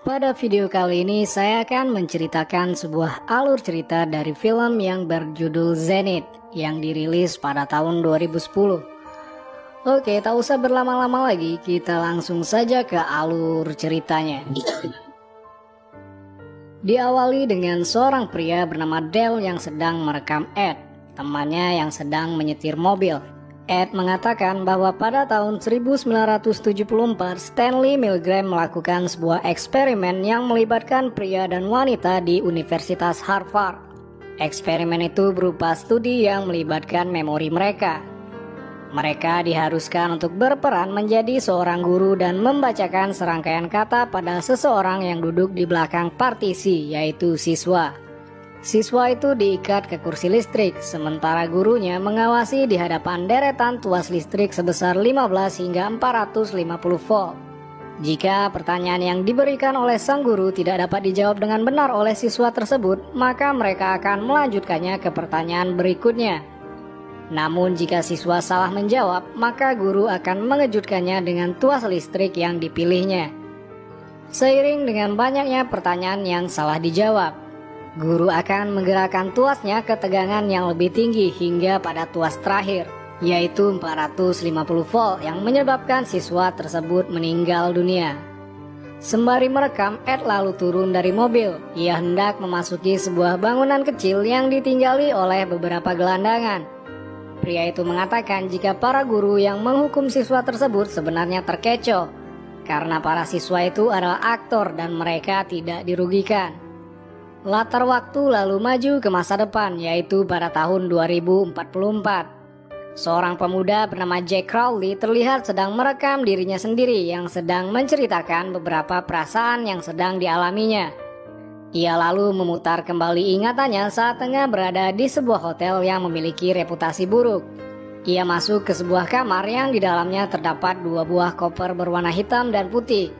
Pada video kali ini saya akan menceritakan sebuah alur cerita dari film yang berjudul Zenith yang dirilis pada tahun 2010. Oke, tak usah berlama-lama lagi, kita langsung saja ke alur ceritanya. Diawali dengan seorang pria bernama Dale yang sedang merekam Ed, temannya yang sedang menyetir mobil. Ed mengatakan bahwa pada tahun 1974 Stanley Milgram melakukan sebuah eksperimen yang melibatkan pria dan wanita di Universitas Harvard. Eksperimen itu berupa studi yang melibatkan memori mereka. Mereka diharuskan untuk berperan menjadi seorang guru dan membacakan serangkaian kata pada seseorang yang duduk di belakang partisi, yaitu siswa. Siswa itu diikat ke kursi listrik, sementara gurunya mengawasi di hadapan deretan tuas listrik sebesar 15 hingga 450 volt. Jika pertanyaan yang diberikan oleh sang guru tidak dapat dijawab dengan benar oleh siswa tersebut, maka mereka akan melanjutkannya ke pertanyaan berikutnya. Namun jika siswa salah menjawab, maka guru akan mengejutkannya dengan tuas listrik yang dipilihnya. Seiring dengan banyaknya pertanyaan yang salah dijawab, guru akan menggerakkan tuasnya ke tegangan yang lebih tinggi hingga pada tuas terakhir, yaitu 450 volt yang menyebabkan siswa tersebut meninggal dunia. Sembari merekam, Ed lalu turun dari mobil. Ia hendak memasuki sebuah bangunan kecil yang ditinggali oleh beberapa gelandangan. Pria itu mengatakan jika para guru yang menghukum siswa tersebut sebenarnya terkecoh, karena para siswa itu adalah aktor dan mereka tidak dirugikan. Latar waktu lalu maju ke masa depan, yaitu pada tahun 2044. Seorang pemuda bernama Jack Crowley terlihat sedang merekam dirinya sendiri yang sedang menceritakan beberapa perasaan yang sedang dialaminya. Ia lalu memutar kembali ingatannya saat tengah berada di sebuah hotel yang memiliki reputasi buruk. Ia masuk ke sebuah kamar yang di dalamnya terdapat dua buah koper berwarna hitam dan putih,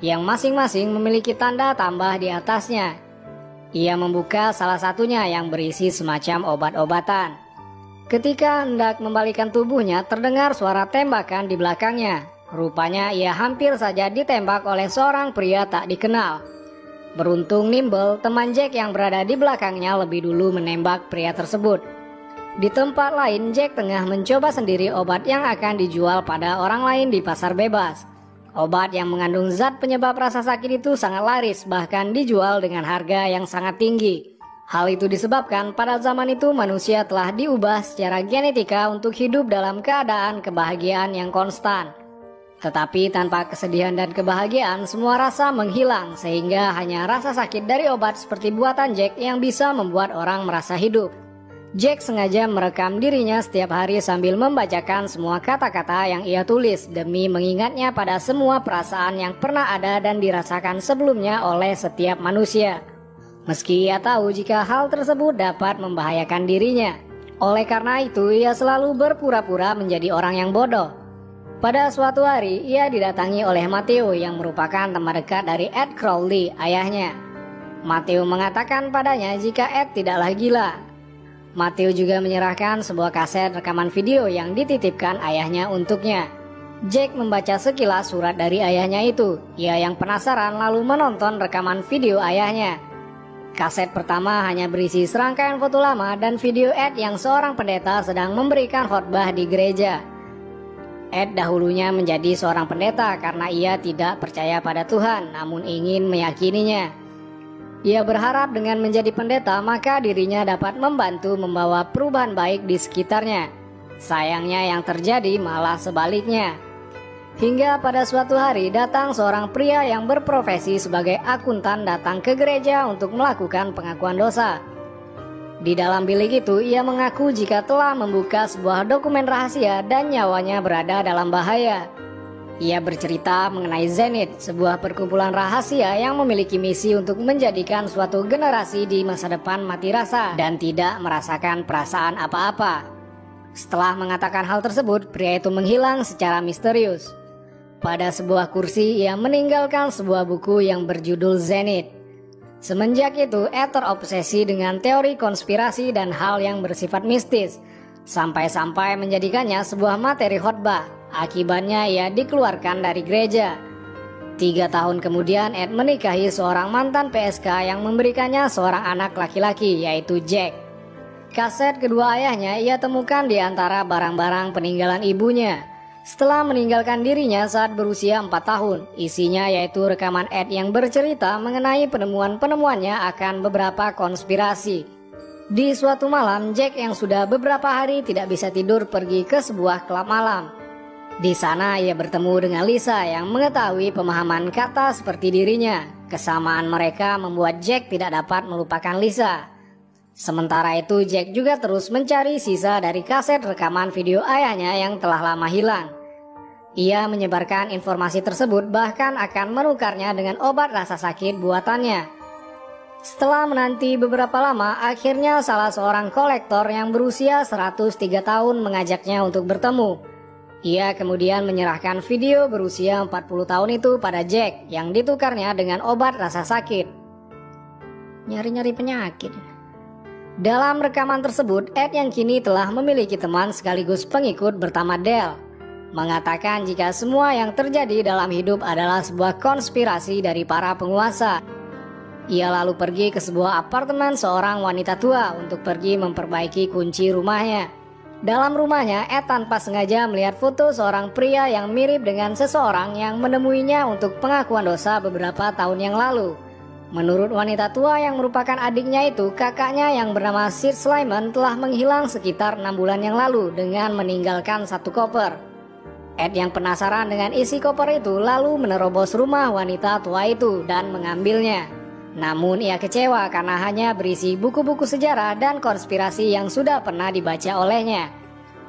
yang masing-masing memiliki tanda tambah di atasnya. Ia membuka salah satunya yang berisi semacam obat-obatan. Ketika hendak membalikan tubuhnya, terdengar suara tembakan di belakangnya. Rupanya ia hampir saja ditembak oleh seorang pria tak dikenal. Beruntung Nimble, teman Jack yang berada di belakangnya lebih dulu menembak pria tersebut. Di tempat lain, Jack tengah mencoba sendiri obat yang akan dijual pada orang lain di pasar bebas. Obat yang mengandung zat penyebab rasa sakit itu sangat laris, bahkan dijual dengan harga yang sangat tinggi. Hal itu disebabkan pada zaman itu manusia telah diubah secara genetika untuk hidup dalam keadaan kebahagiaan yang konstan. Tetapi tanpa kesedihan dan kebahagiaan, semua rasa menghilang, sehingga hanya rasa sakit dari obat seperti buatan Jack yang bisa membuat orang merasa hidup. Jack sengaja merekam dirinya setiap hari sambil membacakan semua kata-kata yang ia tulis demi mengingatnya pada semua perasaan yang pernah ada dan dirasakan sebelumnya oleh setiap manusia. Meski ia tahu jika hal tersebut dapat membahayakan dirinya. Oleh karena itu, ia selalu berpura-pura menjadi orang yang bodoh. Pada suatu hari, ia didatangi oleh Matthew yang merupakan teman dekat dari Ed Crowley, ayahnya. Matthew mengatakan padanya jika Ed tidaklah gila. Matthew juga menyerahkan sebuah kaset rekaman video yang dititipkan ayahnya untuknya. Jack membaca sekilas surat dari ayahnya itu. Ia yang penasaran lalu menonton rekaman video ayahnya. Kaset pertama hanya berisi serangkaian foto lama dan video Ed yang seorang pendeta sedang memberikan khotbah di gereja. Ed dahulunya menjadi seorang pendeta karena ia tidak percaya pada Tuhan, namun ingin meyakininya. Ia berharap dengan menjadi pendeta maka dirinya dapat membantu membawa perubahan baik di sekitarnya. Sayangnya yang terjadi malah sebaliknya. Hingga pada suatu hari datang seorang pria yang berprofesi sebagai akuntan datang ke gereja untuk melakukan pengakuan dosa. Di dalam bilik itu ia mengaku jika telah membuka sebuah dokumen rahasia dan nyawanya berada dalam bahaya. Ia bercerita mengenai Zenith, sebuah perkumpulan rahasia yang memiliki misi untuk menjadikan suatu generasi di masa depan mati rasa dan tidak merasakan perasaan apa-apa. Setelah mengatakan hal tersebut, pria itu menghilang secara misterius. Pada sebuah kursi, ia meninggalkan sebuah buku yang berjudul Zenith. Semenjak itu, Ed terobsesi dengan teori konspirasi dan hal yang bersifat mistis, sampai-sampai menjadikannya sebuah materi khotbah. Akibatnya ia dikeluarkan dari gereja. 3 tahun kemudian Ed menikahi seorang mantan PSK yang memberikannya seorang anak laki-laki, yaitu Jack. Kaset kedua ayahnya ia temukan di antara barang-barang peninggalan ibunya setelah meninggalkan dirinya saat berusia 4 tahun. Isinya yaitu rekaman Ed yang bercerita mengenai penemuan-penemuannya akan beberapa konspirasi. Di suatu malam, Jack yang sudah beberapa hari tidak bisa tidur pergi ke sebuah klub malam. Di sana ia bertemu dengan Lisa yang mengetahui pemahaman kata seperti dirinya. Kesamaan mereka membuat Jack tidak dapat melupakan Lisa. Sementara itu Jack juga terus mencari sisa dari kaset rekaman video ayahnya yang telah lama hilang. Ia menyebarkan informasi tersebut bahkan akan menukarnya dengan obat rasa sakit buatannya. Setelah menanti beberapa lama, akhirnya salah seorang kolektor yang berusia 103 tahun mengajaknya untuk bertemu. Ia kemudian menyerahkan video berusia 40 tahun itu pada Jack yang ditukarnya dengan obat rasa sakit. Nyari-nyari penyakit. Dalam rekaman tersebut, Ed yang kini telah memiliki teman sekaligus pengikut bernama Dale mengatakan jika semua yang terjadi dalam hidup adalah sebuah konspirasi dari para penguasa. Ia lalu pergi ke sebuah apartemen seorang wanita tua untuk pergi memperbaiki kunci rumahnya. Dalam rumahnya, Ed tanpa sengaja melihat foto seorang pria yang mirip dengan seseorang yang menemuinya untuk pengakuan dosa beberapa tahun yang lalu. Menurut wanita tua yang merupakan adiknya itu, kakaknya yang bernama Sid Slyman telah menghilang sekitar 6 bulan yang lalu dengan meninggalkan satu koper. Ed yang penasaran dengan isi koper itu lalu menerobos rumah wanita tua itu dan mengambilnya. Namun ia kecewa karena hanya berisi buku-buku sejarah dan konspirasi yang sudah pernah dibaca olehnya.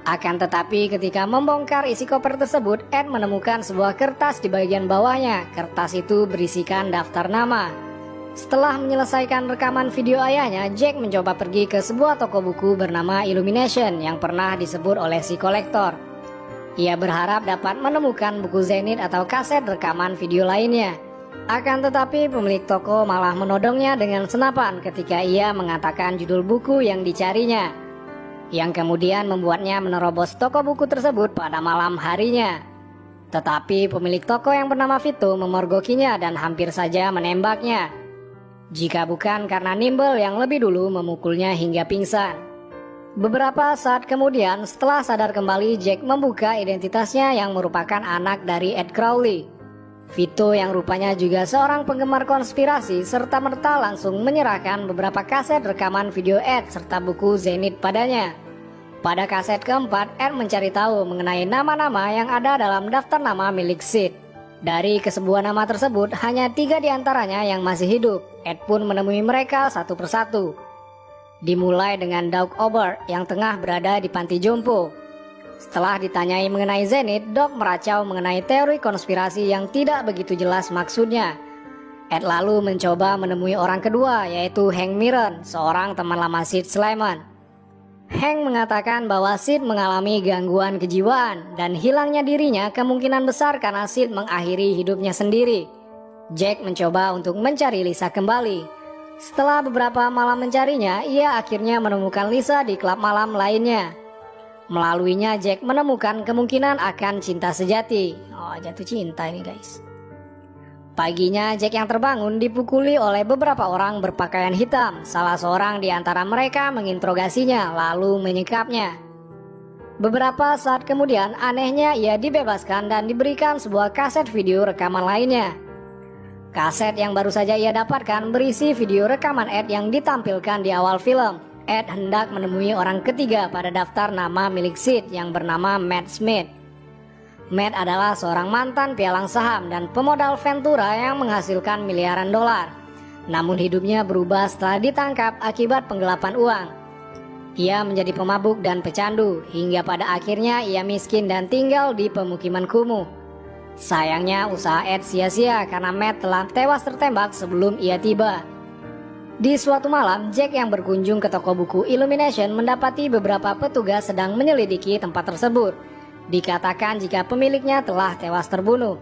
Akan tetapi ketika membongkar isi koper tersebut, Ed menemukan sebuah kertas di bagian bawahnya. Kertas itu berisikan daftar nama. Setelah menyelesaikan rekaman video ayahnya, Jack mencoba pergi ke sebuah toko buku bernama Illumination yang pernah disebut oleh si kolektor. Ia berharap dapat menemukan buku Zenith atau kaset rekaman video lainnya. Akan tetapi pemilik toko malah menodongnya dengan senapan ketika ia mengatakan judul buku yang dicarinya, yang kemudian membuatnya menerobos toko buku tersebut pada malam harinya. Tetapi pemilik toko yang bernama Vito memergokinya dan hampir saja menembaknya, jika bukan karena Nimble yang lebih dulu memukulnya hingga pingsan. Beberapa saat kemudian, setelah sadar kembali, Jack membuka identitasnya yang merupakan anak dari Ed Crowley. Vito yang rupanya juga seorang penggemar konspirasi serta-merta langsung menyerahkan beberapa kaset rekaman video Ed serta buku Zenith padanya. Pada kaset keempat, Ed mencari tahu mengenai nama-nama yang ada dalam daftar nama milik Sid. Dari kesebuah nama tersebut, hanya 3 diantaranya yang masih hidup. Ed pun menemui mereka satu persatu. Dimulai dengan Doug Ober yang tengah berada di panti jompo. Setelah ditanyai mengenai Zenith, Doug meracau mengenai teori konspirasi yang tidak begitu jelas maksudnya. Ed lalu mencoba menemui orang kedua, yaitu Hank Mirren, seorang teman lama Sid Slyman. Hank mengatakan bahwa Sid mengalami gangguan kejiwaan dan hilangnya dirinya kemungkinan besar karena Sid mengakhiri hidupnya sendiri. Jack mencoba untuk mencari Lisa kembali. Setelah beberapa malam mencarinya, ia akhirnya menemukan Lisa di klub malam lainnya. Melaluinya Jack menemukan kemungkinan akan cinta sejati. Oh, jatuh cinta ini guys. Paginya Jack yang terbangun dipukuli oleh beberapa orang berpakaian hitam. Salah seorang di antara mereka menginterogasinya lalu menyekapnya. Beberapa saat kemudian anehnya ia dibebaskan dan diberikan sebuah kaset video rekaman lainnya. Kaset yang baru saja ia dapatkan berisi video rekaman Ed yang ditampilkan di awal film. Ed hendak menemui orang ketiga pada daftar nama milik Sid yang bernama Matt Smith. Matt adalah seorang mantan pialang saham dan pemodal Ventura yang menghasilkan miliaran dolar. Namun hidupnya berubah setelah ditangkap akibat penggelapan uang. Ia menjadi pemabuk dan pecandu, hingga pada akhirnya ia miskin dan tinggal di pemukiman kumuh. Sayangnya usaha Ed sia-sia karena Matt telah tewas tertembak sebelum ia tiba. Di suatu malam, Jack yang berkunjung ke toko buku Illumination mendapati beberapa petugas sedang menyelidiki tempat tersebut. Dikatakan jika pemiliknya telah tewas terbunuh.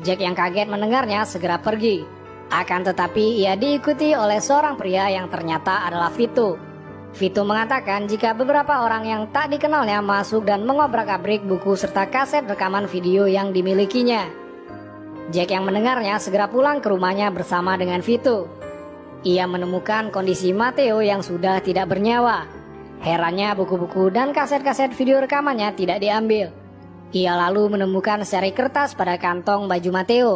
Jack yang kaget mendengarnya segera pergi. Akan tetapi ia diikuti oleh seorang pria yang ternyata adalah Vito. Vito mengatakan jika beberapa orang yang tak dikenalnya masuk dan mengobrak-abrik buku serta kaset rekaman video yang dimilikinya. Jack yang mendengarnya segera pulang ke rumahnya bersama dengan Vito. Ia menemukan kondisi Matteo yang sudah tidak bernyawa. Herannya buku-buku dan kaset-kaset video rekamannya tidak diambil. Ia lalu menemukan seri kertas pada kantong baju Matteo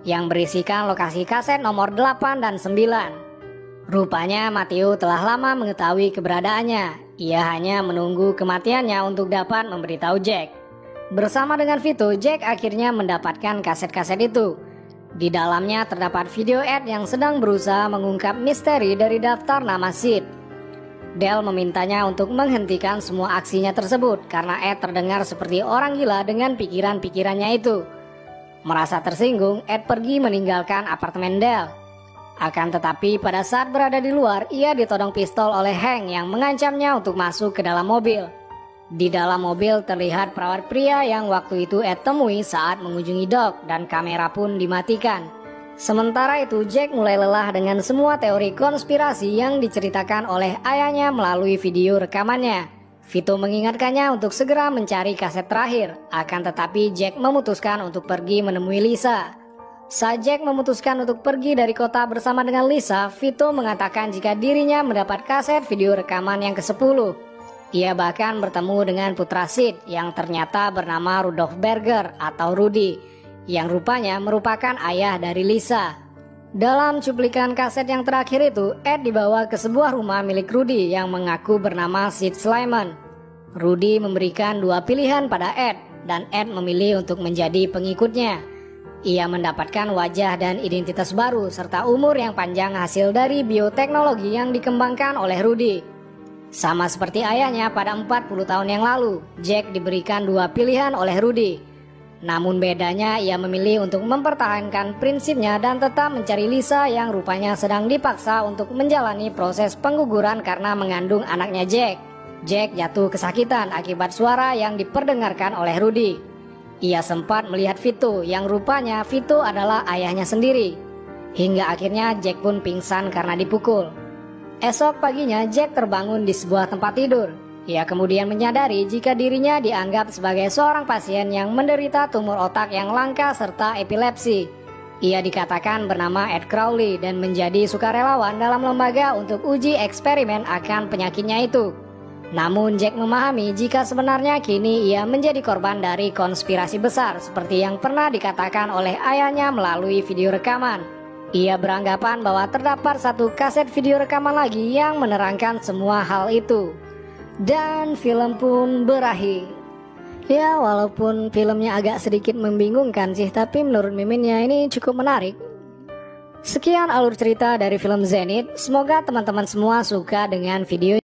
yang berisikan lokasi kaset nomor 8 dan 9. Rupanya Matteo telah lama mengetahui keberadaannya. Ia hanya menunggu kematiannya untuk dapat memberitahu Jack. Bersama dengan Vito, Jack akhirnya mendapatkan kaset-kaset itu. Di dalamnya terdapat video Ed yang sedang berusaha mengungkap misteri dari daftar nama Sid. Del memintanya untuk menghentikan semua aksinya tersebut karena Ed terdengar seperti orang gila dengan pikiran-pikirannya itu. Merasa tersinggung, Ed pergi meninggalkan apartemen Del. Akan tetapi pada saat berada di luar, ia ditodong pistol oleh Hank yang mengancamnya untuk masuk ke dalam mobil. Di dalam mobil terlihat perawat pria yang waktu itu Ed temui saat mengunjungi Doc dan kamera pun dimatikan. Sementara itu Jack mulai lelah dengan semua teori konspirasi yang diceritakan oleh ayahnya melalui video rekamannya. Vito mengingatkannya untuk segera mencari kaset terakhir, akan tetapi Jack memutuskan untuk pergi menemui Lisa. Saat Jack memutuskan untuk pergi dari kota bersama dengan Lisa, Vito mengatakan jika dirinya mendapat kaset video rekaman yang ke-10. Ia bahkan bertemu dengan putra Sid yang ternyata bernama Rudolf Berger atau Rudy, yang rupanya merupakan ayah dari Lisa. Dalam cuplikan kaset yang terakhir itu, Ed dibawa ke sebuah rumah milik Rudy yang mengaku bernama Sid Slyman. Rudy memberikan 2 pilihan pada Ed, dan Ed memilih untuk menjadi pengikutnya. Ia mendapatkan wajah dan identitas baru serta umur yang panjang hasil dari bioteknologi yang dikembangkan oleh Rudy. Sama seperti ayahnya pada 40 tahun yang lalu, Jack diberikan 2 pilihan oleh Rudy. Namun bedanya ia memilih untuk mempertahankan prinsipnya dan tetap mencari Lisa yang rupanya sedang dipaksa untuk menjalani proses pengguguran karena mengandung anaknya Jack. Jack jatuh kesakitan akibat suara yang diperdengarkan oleh Rudy. Ia sempat melihat Vito yang rupanya Vito adalah ayahnya sendiri. Hingga akhirnya Jack pun pingsan karena dipukul. Esok paginya Jack terbangun di sebuah tempat tidur. Ia kemudian menyadari jika dirinya dianggap sebagai seorang pasien yang menderita tumor otak yang langka serta epilepsi. Ia dikatakan bernama Ed Crowley dan menjadi sukarelawan dalam lembaga untuk uji eksperimen akan penyakitnya itu. Namun Jack memahami jika sebenarnya kini ia menjadi korban dari konspirasi besar seperti yang pernah dikatakan oleh ayahnya melalui video rekaman. Ia beranggapan bahwa terdapat satu kaset video rekaman lagi yang menerangkan semua hal itu. Dan film pun berakhir. Ya, walaupun filmnya agak sedikit membingungkan sih, tapi menurut Miminnya ini cukup menarik. Sekian alur cerita dari film Zenith. Semoga teman-teman semua suka dengan video